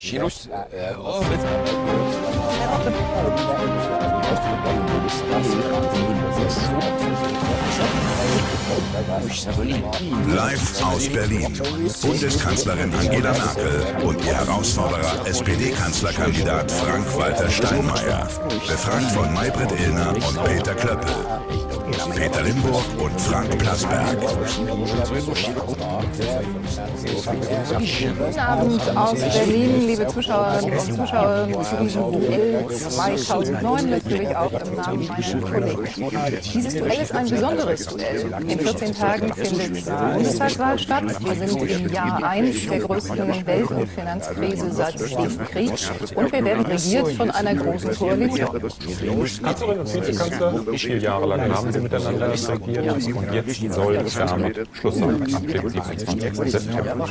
Chinois, Live aus Berlin. Bundeskanzlerin Angela Merkel und ihr Herausforderer SPD-Kanzlerkandidat Frank-Walter Steinmeier. Befragt von Maybrit Illner und Peter Klöppel. Peter Limburg und Frank Plasberg. Guten Abend aus Berlin, liebe Zuschauerinnen und Zuschauer zu diesem Duell 2009, natürlich auch im Namen meiner Kollegen. Dieses Duell ist ein besonderes Duell. In 14 Tagen findet die Bundestagswahl statt. Wir sind im Jahr 1 der größten Welt- und Finanzkrise seit dem Krieg und wir werden regiert von einer großen Koalition. Kanzlerin und Vizekanzler, 4 Jahre lang haben sie miteinander regiert und jetzt soll damit Schluss sein ab dem 27. September.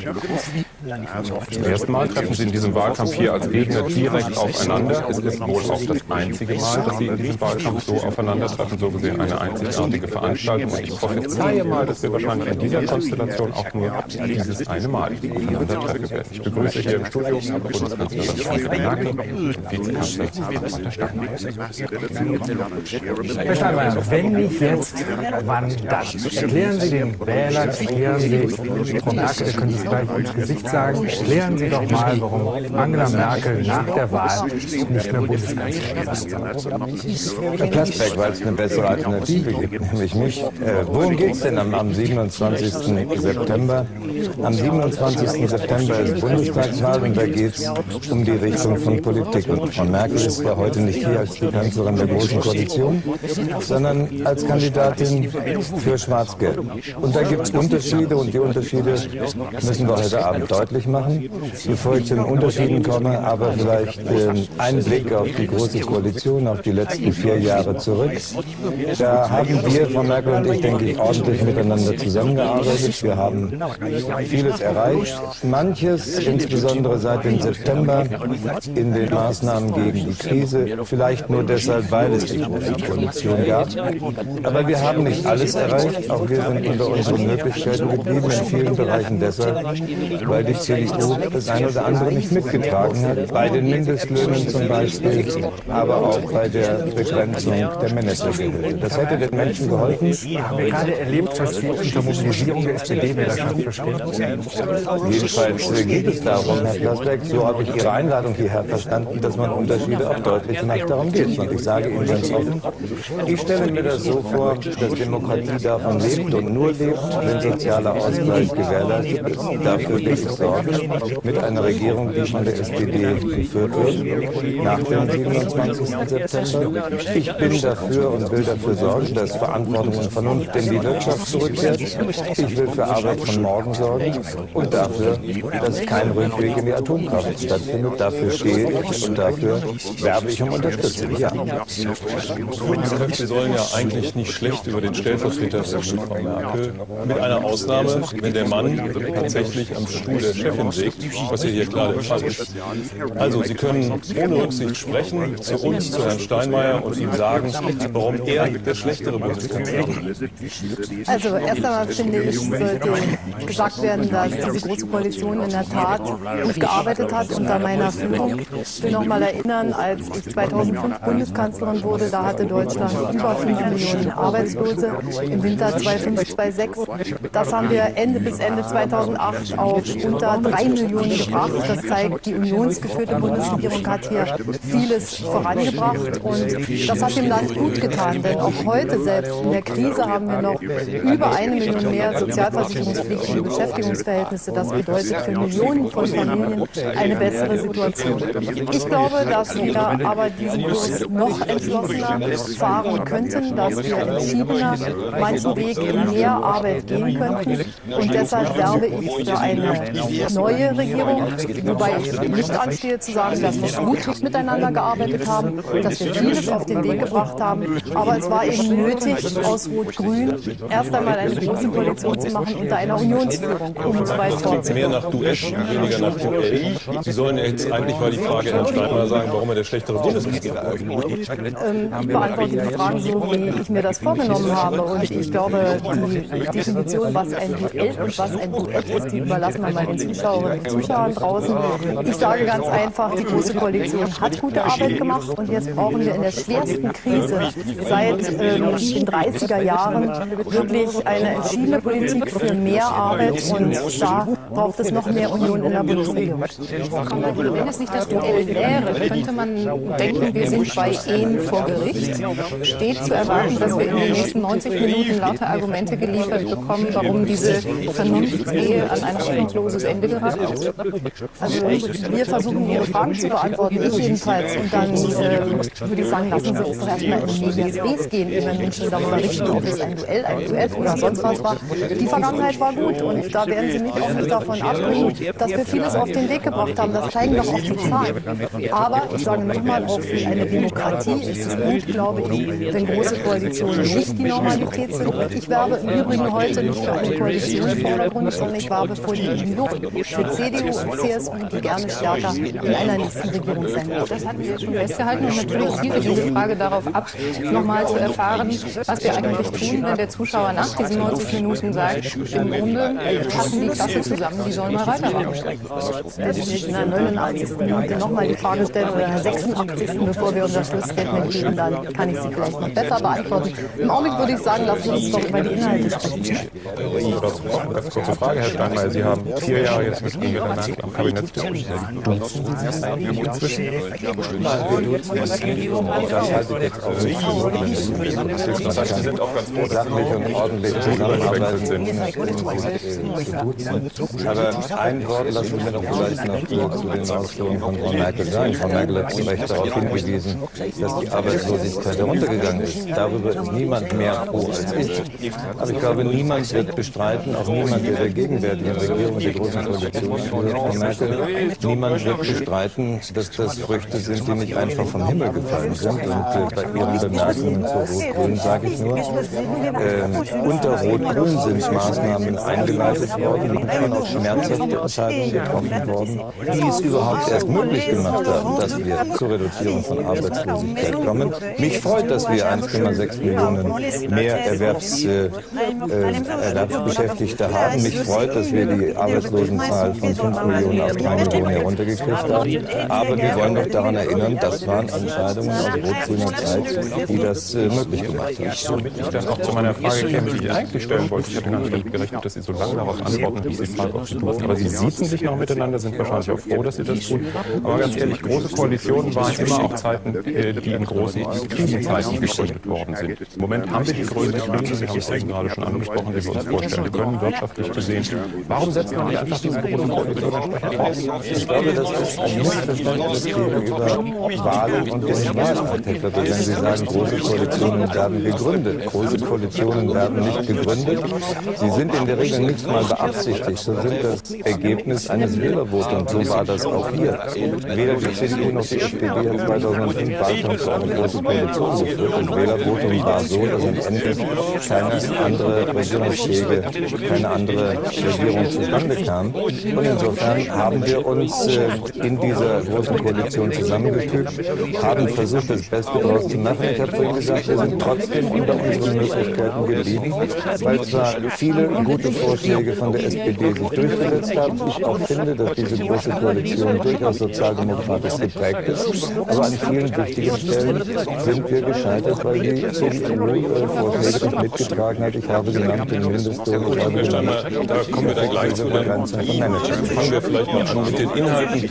Zum ersten Mal treffen sie in diesem Wahlkampf hier als Gegner direkt aufeinander. Es ist wohl auch das einzige Mal, dass sie in diesem Wahlkampf so aufeinandertreffen, so gesehen eine einzigartige Veranstaltung. Und ich prophezeie mal, dass wir wahrscheinlich in dieser Konstellation auch nur dieses eine Mal aufeinandertreffen werden. Ich begrüße hier im Studio Bundeskanzlerin Angela Merkel, Vizekanzler Walter Steinmeier. Herr Steinmeier, wenn nicht jetzt, wann dann? Erklären Sie den Wählern, erklären Sie, Frau Merkel, können Sie es gleich ins Gesicht sagen, erklären Sie doch mal, warum Angela Merkel nach der Wahl nicht mehr Bundeskanzlerin ist. Herr Plasberg, weil es eine bessere Alternative gibt, nämlich mich. Worum geht es denn am 27. September? Am 27. September ist Bundestagswahl und da geht es um die Richtung von Politik. Und Frau Merkel ist ja heute nicht hier als die Kanzlerin der Großen Koalition, sondern als Kandidatin für Schwarz-Gelb. Und da gibt es Unterschiede und die Unterschiede müssen wir heute Abend deutlich machen. Bevor ich zu den Unterschieden komme, aber vielleicht einen Blick auf die Große Koalition, auf die letzten 4 Jahre zurück. Da haben wir, Frau Merkel und ich, denke ich, ordentlich miteinander zusammengearbeitet. Wir haben vieles erreicht. Manches, insbesondere seit dem September, in den Maßnahmen gegen die Krise, vielleicht nur deshalb, weil es die Große Koalition gab. Aber wir haben nicht alles erreicht. Auch wir sind unter unseren Möglichkeiten geblieben, in vielen Bereichen deshalb, weil die CDU das eine oder andere nicht mitgetragen hat. Bei den Mindestlöhnen zum Beispiel, aber auch bei der Begrenzung der Managergehälter. Das hätte den Menschen geholfen. Haben wir gerade erlebt, was Sie unter Mobilisierung der SPD-Wählerschaft verstehen? Jedenfalls geht es darum, Herr Plasberg, so habe ich Ihre Einladung hierher verstanden, dass man Unterschiede auch deutlich macht. Darum geht es. Und ich sage Ihnen ganz offen, ich stelle mir das so vor, dass Demokratie davon lebt und nur lebt, wenn sozialer Ausgleich gewährleistet ist. Dafür will ich sorgen, mit einer Regierung, die von der SPD geführt wird, nach dem 27. September. Ich bin dafür und will dafür sorgen, dass Verantwortung und Vernunft in die Wirtschaft zurückkehrt. Ich will für Arbeit von morgen sorgen und dafür, dass kein Rückweg in die Atomkraft stattfindet. Dafür stehe ich und dafür werbe ich um Unterstützung. Ja. Sie sollen ja eigentlich nicht schlecht über den Stellvertreter sprechen, Frau Merkel. Mit einer Ausnahme, wenn der Mann tatsächlich am Stuhl der Chefin sägt, was ja hier klar der Fall ist. Also, Sie können ohne Rücksicht sprechen zu uns, zu Herrn Steinmeier und ihm sagen, warum er der schlechtere Bundeskanzler ist. Also erst einmal finde ich, sollte gesagt werden, dass diese Große Koalition in der Tat gut gearbeitet hat unter meiner Führung. Ich will noch mal erinnern, als ich 2005 Bundeskanzlerin wurde, da hatte Deutschland über 5 Millionen Arbeitslose, im Winter 2005, 2006. Das haben wir bis Ende 2008 auf unter 3 Millionen gebracht. Das zeigt, die unionsgeführte Bundesregierung hat hier vieles vorangebracht und das hat dem Land gut getan, denn auch heute, selbst in der Krise, haben wir noch über 1 Million mehr sozialversicherungspflichtige Beschäftigungsverhältnisse. Das bedeutet für Millionen von Familien eine bessere Situation. Ich glaube, dass wir aber diesen Kurs noch entschlossener fahren könnten, dass wir entschiedener manchen Weg in mehr Arbeit gehen könnten. Und deshalb werbe ich für eine neue Regierung, wobei ich nicht anstehe zu sagen, dass wir gut miteinander gearbeitet haben, dass wir vieles auf den Weg gebracht haben. Aber es war eben nötig, aus Rot-Grün erst einmal eine große Koalition zu machen unter einer Unionsführung, um 2010. Mehr nach Duett, weniger nach Duell. Sie sollen jetzt eigentlich mal die Frage Herrn Steinmeier sagen, warum er der schlechtere Bundeskanzler ist. Ich beantworte die Fragen so, wie ich mir das vorgenommen habe. Und ich glaube, die Definition, was ein Duell und was ein Duett ist, die überlassen wir mal den Zuschauerinnen und Zuschauern draußen. Ich sage ganz einfach, die Große Koalition hat gute Arbeit gemacht und jetzt brauchen wir in der schwersten Krise seit den 30er Jahren wirklich eine entschiedene Politik für mehr Arbeit und da braucht es noch mehr Union in der Bundesregierung. Wenn es nicht das Duell wäre, könnte man denken, wir sind bei Ehen vor Gericht. Steht zu erwarten, dass wir in den nächsten 90 Minuten lauter Argumente geliefert bekommen, warum diese Vernunftsehe an ein hoffnungsloses Ende geraten ist? Also wir versuchen, Ihre Fragen zu beantworten, ich jedenfalls. Und dann würde ich sagen, lassen Sie uns doch erstmal in die Medias Res gehen, ehe wir nun schon darüber richten, ob es ein Duell oder sonst was war. Die Vergangenheit war gut und da werden Sie mich auch nicht davon abbringen, dass wir vieles auf den Weg gebracht haben. Das zeigen doch auch die Zahlen. Aber ich sage nochmal, auch für eine Demokratie ist es gut, glaube ich, wenn große Koalitionen nicht die Normalität sind. Ich werbe im Übrigen heute nicht für eine Koalition im Vordergrund, sondern ich werbe vor die Union für CDU und CSU, die gerne stärker in einer nächsten Regierung sein wird. Das hatten wir schon festgehalten und natürlich zielte diese Frage darauf ab, nochmal zu erfahren, was wir eigentlich tun, wenn der Zuschauer nach diesen 90 Minuten sagt, im Grunde passen die Klasse zusammen, die sollen mal weitermachen. Werde ich nicht in der 89. Minute nochmal die Frage stellen oder in der 86. bevor wir unser Schlussstatement geben, dann kann ich sie vielleicht noch besser beantworten. Im Augenblick würde ich sagen, lassen Sie uns doch über die Inhalte sprechen. Ganz kurze Frage, Herr Steinmeier. Sie haben 4 Jahre jetzt mit Angela Merkel am Kabinettstisch. Duzen Sie sich eigentlich inzwischen? Das halte ich jetzt auch nicht für notwendig. Sie sind auch ganz froh, dass Sachlich und ordentlich zusammenarbeiten sind. zu duzen. Aber ein Wort lassen Sie mir doch vielleicht noch zu den Ausführungen von Frau Merkel sagen. Frau Merkel hat zu Recht darauf hingewiesen, dass die Arbeitslosigkeit heruntergegangen ist. Darüber ist niemand mehr froh als ich. Aber ich glaube, niemand wird bestreiten, auch niemand der gegenwärtigen Regierung, der Großen Koalition für Frau Merkel, niemand wird bestreiten, dass das Früchte sind, die nicht einfach vom Himmel gefallen sind. Und bei Ihren Bemerkungen zu Rot-Grün sage ich nur, unter Rot-Grün sind Maßnahmen eingeleitet worden, manchmal auch schmerzhafte Entscheidungen getroffen worden, die es überhaupt erst möglich gemacht haben, dass wir zur Reduzierung von Arbeitslosigkeit kommen. Mich freut, dass wir 1,6 Millionen mehr Erwerbsbeschäftigte haben. Mich freut, dass wir die Arbeitslosenzahl von 5 Millionen auf 3 Millionen heruntergekriegt haben. Aber wir wollen doch daran erinnern, das waren Entscheidungen aus rot-grüner Zeit, die das möglich gemacht haben. Womit ich dann auch zu meiner Frage käme, die ich eigentlich stellen wollte. Ich habe gar nicht damit gerechnet, dass Sie so lange darauf antworten, bis Sie fragen, ob Sie duzen. Aber Sie siezen sich noch miteinander, sind wahrscheinlich auch froh, dass Sie das tun. Aber ganz ehrlich, große Koalitionen waren immer auch Zeiten, die in großen Krisenzeiten gegründet worden sind. Im Moment haben wir die größte Krise, Sie haben es eben gerade schon angesprochen, die wir uns vorstellen können, wirtschaftlich gesehen. Warum setzen wir nicht einfach diese großen Koalitionen entsprechend auf? Ich glaube, das ist ein Missverständnis gegenüber Wahlen und den Wahlakt. Wenn Sie sagen, große Koalitionen werden gegründet. Große Koalitionen werden nicht gegründet. Sie sind in der Regel nicht mal beabsichtigt. So sind das Ergebnis eines Wählervotums. So war das auch hier. Weder die CDU noch die SPD hat 2005 Wahlkampf für eine große Koalition geführt. Das Wählervotum war so, dass am Ende keine andere regierungsfähige, keine andere Regierung zustande kam. Und insofern haben wir uns in dieser großen Koalition zusammengefügt, haben versucht, das Beste daraus zu machen. Ich habe vorhin gesagt, wir sind trotzdem unter unseren Möglichkeiten geblieben, weil zwar viele gute Vorschläge von der SPD sich durchgesetzt haben. Ich auch finde, dass diese große Koalition durchaus sozialdemokratisch geprägt ist. Aber an vielen wichtigen Stellen sind wir gescheitert, weil die CDU Vorschläge nicht mitgetragen hat. Ich habe genannt den Mindestlohn. Da kommen wir dann gleich zu den fangen wir vielleicht mal an mit den Inhalten.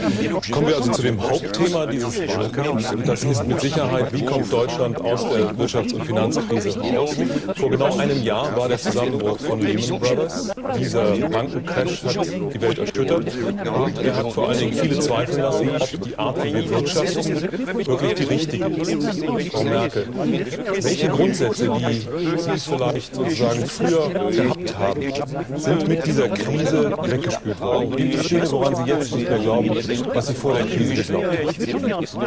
Kommen wir also zu dem Hauptthema dieses Wahlkampfs. Das ist mit Sicherheit, wie kommt Deutschland aus der Wirtschafts- und Finanzkrise raus. Vor genau einem Jahr war der Zusammenbruch von Lehman Brothers. Dieser Bankencrash hat die Welt erschüttert. Und er hat vor allen Dingen viele zweifeln lassen, ob die Art, wie wir wirtschaften, wirklich die richtige ist. Frau Merkel, welche Grundsätze, die Sie vielleicht sozusagen früher gehabt haben, sind mit dieser Krise weggespült worden? Gibt es Dinge, woran Sie jetzt nicht mehr glauben, was Sie vor der Krise geglaubt haben?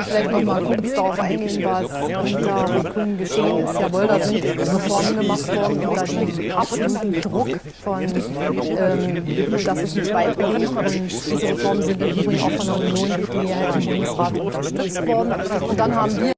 Vielleicht noch mal kurz darauf eingehen, was unter Grünen geschehen ist. Jawohl, da sind Reformen gemacht worden und da steht absoluten Druck von, dass es nicht weitergeht. Diese Reformen sind im Übrigen auch von der Union durch die Mehrheit im Bundesrat unterstützt worden. Und dann haben wir